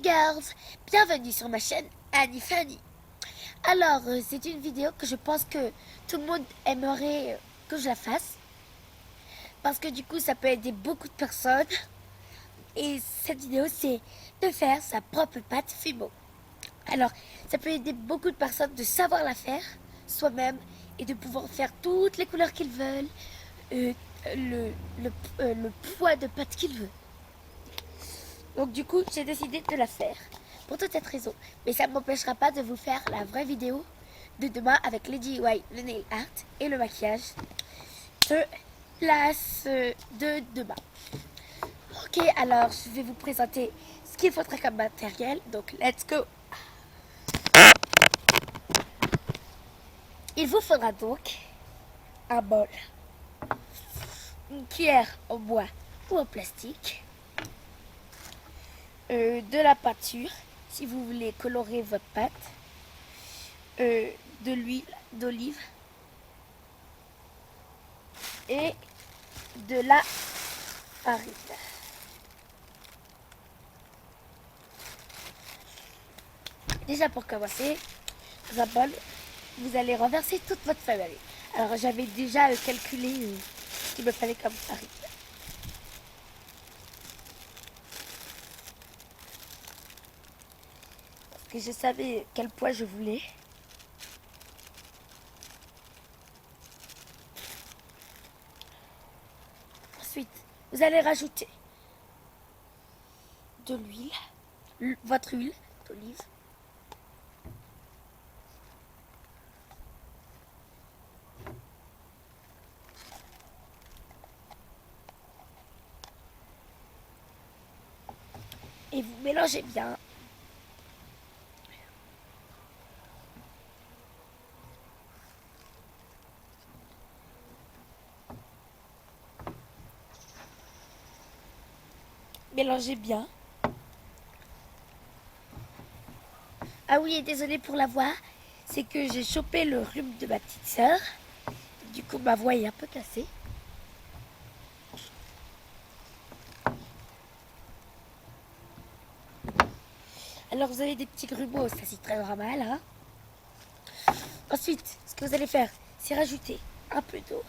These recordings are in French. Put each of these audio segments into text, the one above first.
girls, bienvenue sur ma chaîne Annie Fanny. Alors, c'est une vidéo que je pense que tout le monde aimerait que je la fasse. Parce que du coup, ça peut aider beaucoup de personnes. Et cette vidéo, c'est de faire sa propre pâte Fimo. Alors, ça peut aider beaucoup de personnes de savoir la faire soi-même et de pouvoir faire toutes les couleurs qu'ils veulent, euh, le poids de pâte qu'ils veulent. Donc du coup, j'ai décidé de la faire pour toute cette raison. Mais ça ne m'empêchera pas de vous faire la vraie vidéo de demain avec les DIY, le nail art et le maquillage de de demain. Ok, alors je vais vous présenter ce qu'il faudra comme matériel. Donc let's go. Il vous faudra donc un bol, une cuillère en bois ou en plastique, de la peinture si vous voulez colorer votre pâte, de l'huile d'olive et de la farine. Déjà pour commencer, dans un bol, vous allez renverser toute votre farine. Alors j'avais déjà calculé ce qu'il me fallait comme farine. Parce que je savais quel poids je voulais. Ensuite, vous allez rajouter de l'huile, votre huile d'olive. Et vous mélangez bien. Mélangez bien. Ah oui, et désolé pour la voix, c'est que j'ai chopé le rhume de ma petite sœur. Du coup, ma voix est un peu cassée. Alors, vous avez des petits grumeaux, ça c'est très normal. Hein. Ensuite, ce que vous allez faire, c'est rajouter un peu d'eau.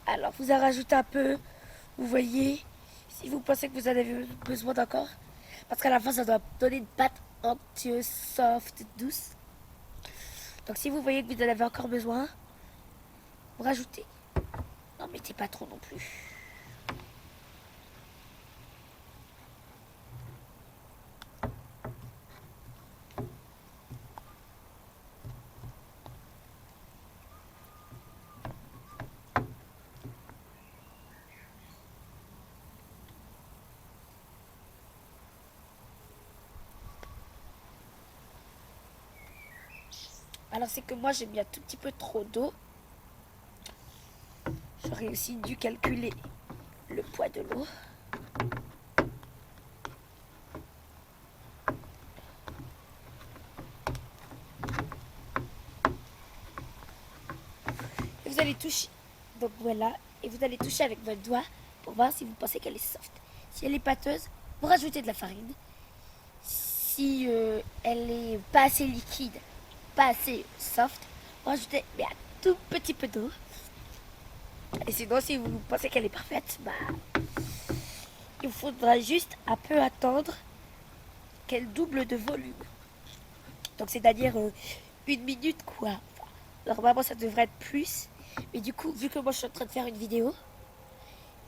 Alors, vous en rajoutez un peu, vous voyez, si vous pensez que vous en avez besoin d'encore. Parce qu'à la fin, ça doit donner une pâte onctueuse, soft, douce. Donc, si vous voyez que vous en avez encore besoin, vous rajoutez. N'en mettez pas trop non plus. Alors, c'est que moi, j'ai mis un tout petit peu trop d'eau. J'aurais aussi dû calculer le poids de l'eau. Et vous allez toucher. Donc voilà. Et vous allez toucher avec votre doigt pour voir si vous pensez qu'elle est soft. Si elle est pâteuse, vous rajoutez de la farine. Si elle est pas assez liquide, pas assez soft, vous rajoutez mais un tout petit peu d'eau. Et sinon, si vous pensez qu'elle est parfaite, bah, il faudra juste un peu attendre qu'elle double de volume. Donc c'est-à-dire 1 minute quoi. Enfin, normalement ça devrait être plus. Mais du coup, vu que moi je suis en train de faire une vidéo,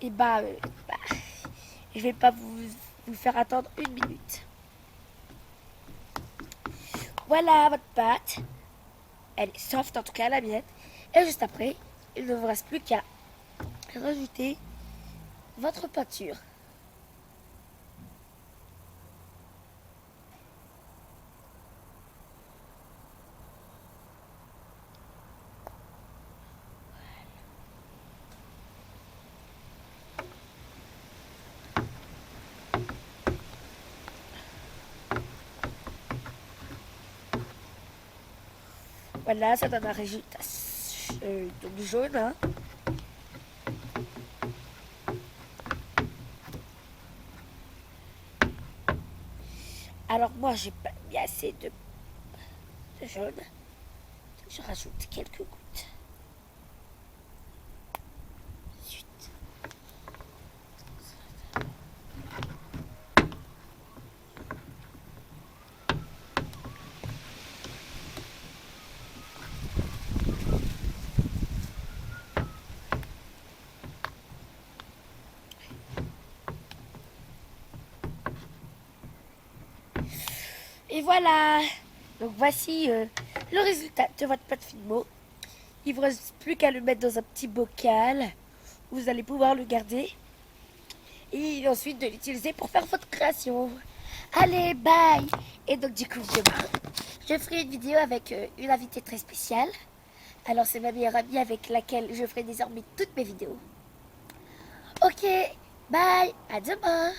et je vais pas vous faire attendre 1 minute. Voilà votre pâte. Elle est soft, en tout cas la mienne. Et juste après, il ne vous reste plus qu'à rajouter votre peinture. Voilà, ça donne un résultat donc jaune. Hein. Alors moi, j'ai pas mis assez de jaune. Je rajoute quelques gouttes. Ensuite. Et voilà. Donc voici le résultat de votre pâte Fimo. Il vous reste plus qu'à le mettre dans un petit bocal. Vous allez pouvoir le garder. Et ensuite de l'utiliser pour faire votre création. Allez, bye. Et donc du coup, demain, je ferai une vidéo avec une invitée très spéciale. Alors c'est ma meilleure amie avec laquelle je ferai désormais toutes mes vidéos. Ok, bye, à demain.